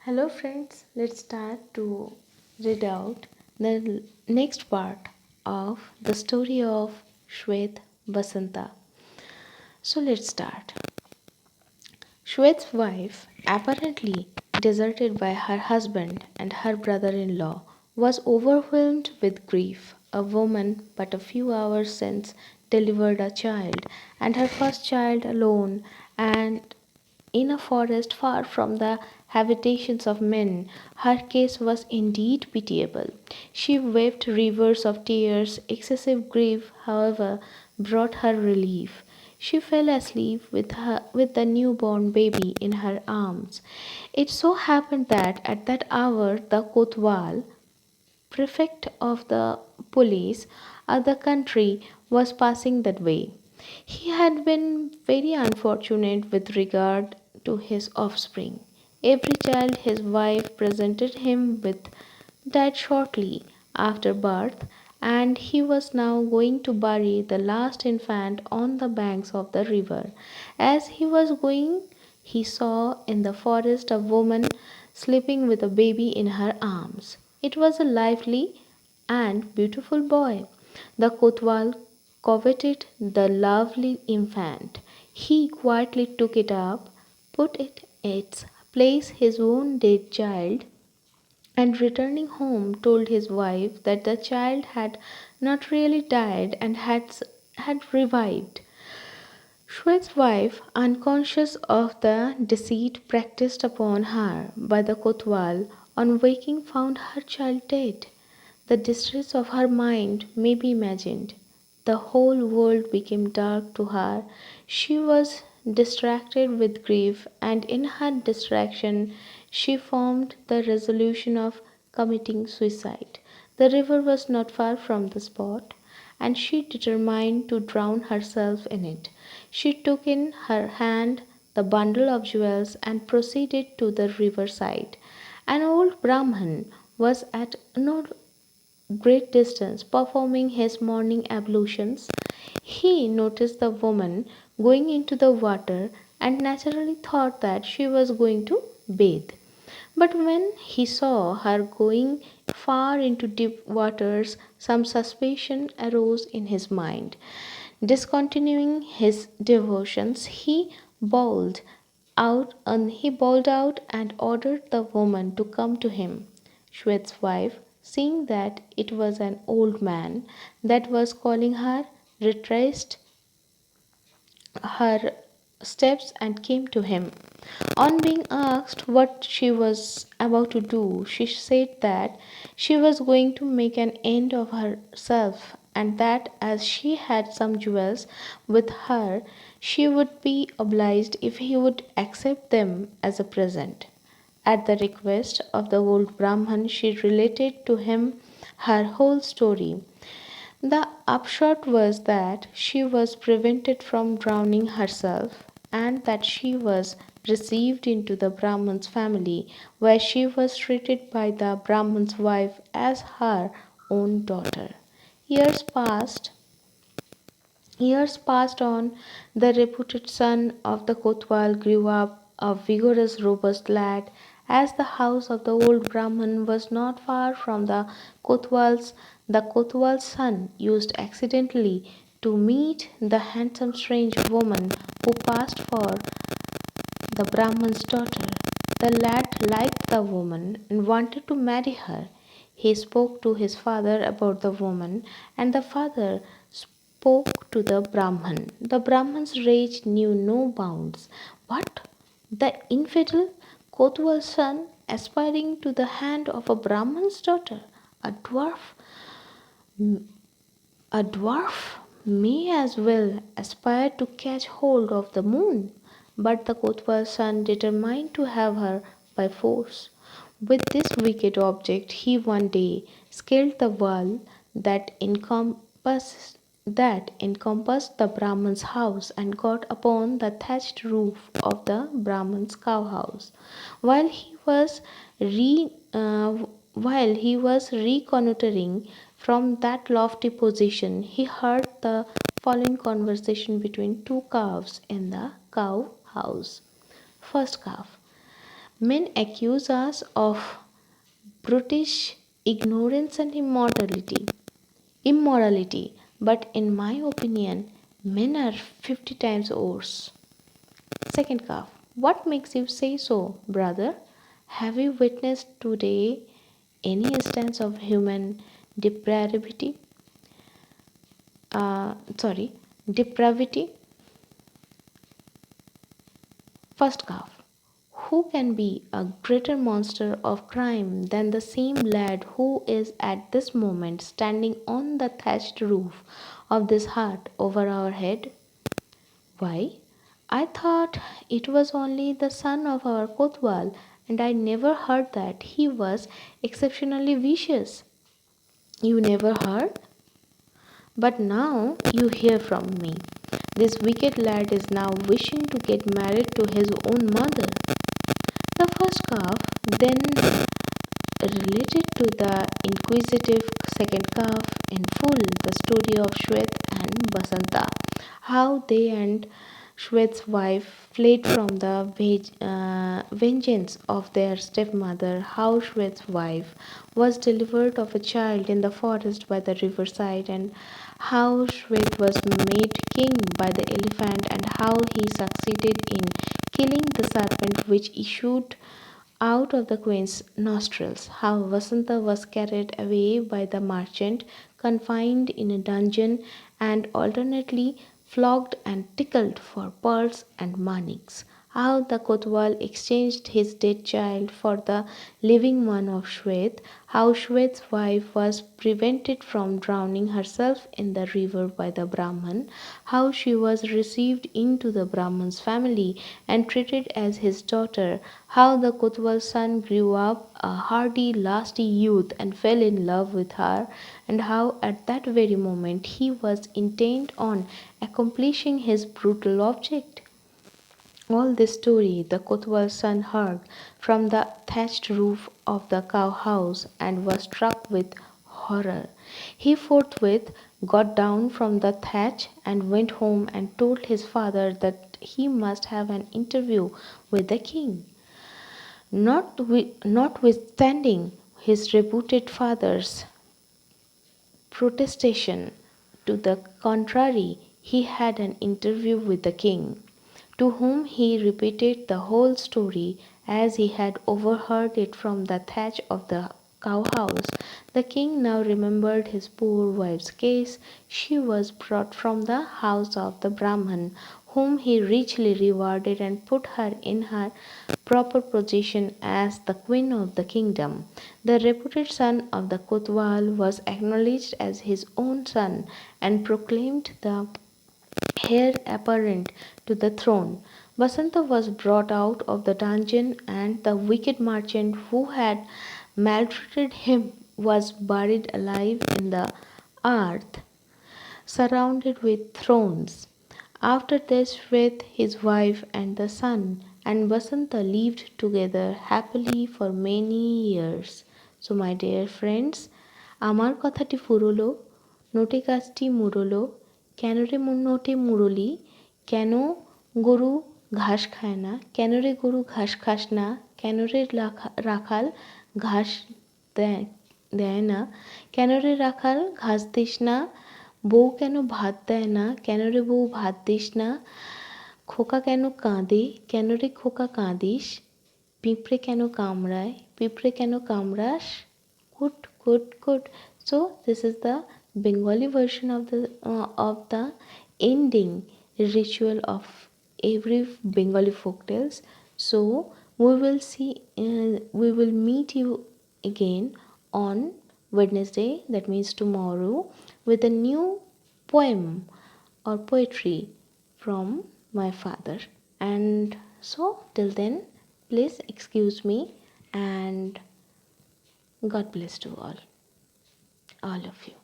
Hello friends, let's start to read out the next part of the story of Swet Basanta. So let's start. Swet's wife, apparently deserted by her husband and her brother-in-law, was overwhelmed with grief. A woman but a few hours since delivered a child, and her first child alone, and in a forest far from the habitations of men. Her case was indeed pitiable. She wept rivers of tears. Excessive grief, however, brought her relief. She fell asleep with the newborn baby in her arms. It so happened that at that hour the Kotwal, prefect of the police of the country, was passing that way. He had been very unfortunate with regard to his offspring. Every child his wife presented him with died shortly after birth, and he was now going to bury the last infant on the banks of the river. As he was going, he saw in the forest a woman sleeping with a baby in her arms. It was a lively and beautiful boy. The Kotwal coveted the lovely infant. He quietly took it up, put it in its place his own dead child, and returning home told his wife that the child had not really died and had revived. Shwet's wife, unconscious of the deceit practiced upon her by the Kotwal, on waking found her child dead. The distress of her mind may be imagined. The whole world became dark to her. She was distracted with grief, and in her distraction she formed the resolution of committing suicide. The river was not far from the spot, and she determined to drown herself in it. She took in her hand the bundle of jewels and proceeded to the river side. An old Brahman was at no great distance performing his morning ablutions. He noticed the woman going into the water and naturally thought that she was going to bathe. But when he saw her going far into deep waters, some suspicion arose in his mind. Discontinuing his devotions, he bawled out and ordered the woman to come to him. Shwet's wife, seeing that it was an old man that was calling her, retraced her steps and came to him. On being asked what she was about to do, she said that she was going to make an end of herself, and that as she had some jewels with her, she would be obliged if he would accept them as a present. At the request of the old Brahman, she related to him her whole story. The upshot was that she was prevented from drowning herself, and that she was received into the Brahman's family, where she was treated by the Brahman's wife as her own daughter. Years passed. Years passed on. The reputed son of the Kotwal grew up a vigorous, robust lad. As the house of the old Brahman was not far from the Kotwal's son used accidentally to meet the handsome strange woman who passed for the Brahman's daughter. The lad liked the woman and wanted to marry her. He spoke to his father about the woman, and the father spoke to the Brahman. The Brahman's rage knew no bounds. What? The infidel Kotwal's son aspiring to the hand of a Brahman's daughter, a dwarf, a dwarf may as well aspire to catch hold of the moon. But the Kotwal's son determined to have her by force. With this wicked object, he one day scaled the wall that encompassed the Brahman's house and got upon the thatched roof of the Brahman's cowhouse. While he was re, uh, while he was reconnoitering from that lofty position, he heard the following conversation between two calves in the cow house. First calf: Men accuse us of brutish ignorance and immorality, but in my opinion, men are 50 times worse. Second calf. What makes you say so, brother? Have you witnessed today any instance of human depravity? Sorry, depravity? First calf. Who can be a greater monster of crime than the same lad who is at this moment standing on the thatched roof of this hut over our head? Why, I thought it was only the son of our Kotwal, and I never heard that he was exceptionally vicious. You never heard? But now you hear from me. This wicked lad is now wishing to get married to his own mother. The first calf then related to the inquisitive second calf in full the story of Swet and Basanta, how they and Swet's wife fled from the vengeance of their stepmother, how Swet's wife was delivered of a child in the forest by the riverside, and how Swet was made king by the elephant, and how he succeeded in killing the serpent which issued out of the queen's nostrils, how Vasanta was carried away by the merchant, confined in a dungeon, and alternately flogged and tickled for pearls and maniks, how the Kotwal exchanged his dead child for the living one of Swet, how Swet's wife was prevented from drowning herself in the river by the Brahman, how she was received into the Brahman's family and treated as his daughter, how the Kotwal's son grew up a hardy, lusty youth and fell in love with her, and how at that very moment he was intent on accomplishing his brutal object. All this story the Kotwal's son heard from the thatched roof of the cow house and was struck with horror. He forthwith got down from the thatch and went home and told his father that he must have an interview with the king. Notwithstanding his reputed father's protestation to the contrary, he had an interview with the king, to whom he repeated the whole story as he had overheard it from the thatch of the cow house. The king now remembered his poor wife's case. She was brought from the house of the Brahman, whom he richly rewarded and put her in her proper position as the queen of the kingdom. The reputed son of the Kotwal was acknowledged as his own son and proclaimed the heir apparent to the throne. Basanta was brought out of the dungeon, and the wicked merchant who had maltreated him was buried alive in the earth, surrounded with thrones. After this, with his wife and the son and Basanta lived together happily for many years. So, my dear friends, আমার কথাটি ফুরলো, নোটে গাছটি মুড়লো, কেন রে নোটে মুড়লি, কেন গরু ঘাস খায় না, কেন রে গরু ঘাস খাস না, কেন রে রাখাল ঘাস দেয় দেয় না, কেন রে রাখাল ঘাস দিস না, বউ কেন ভাত দেয় না, কেন রে বউ ভাত দিস না, খোকা কেন কাঁদে, কেন রে খোকা কাঁদিস, পিঁপড়ে কেন কামড়ায়, পিঁপড়ে কেন কামড়াস, কুট কুট কুট. So this is the Bengali version of the ending ritual of every Bengali folk tales. So we will meet you again on Wednesday, that means tomorrow, with a new poem or poetry from my father. And so till then, please excuse me, and God bless to all of you.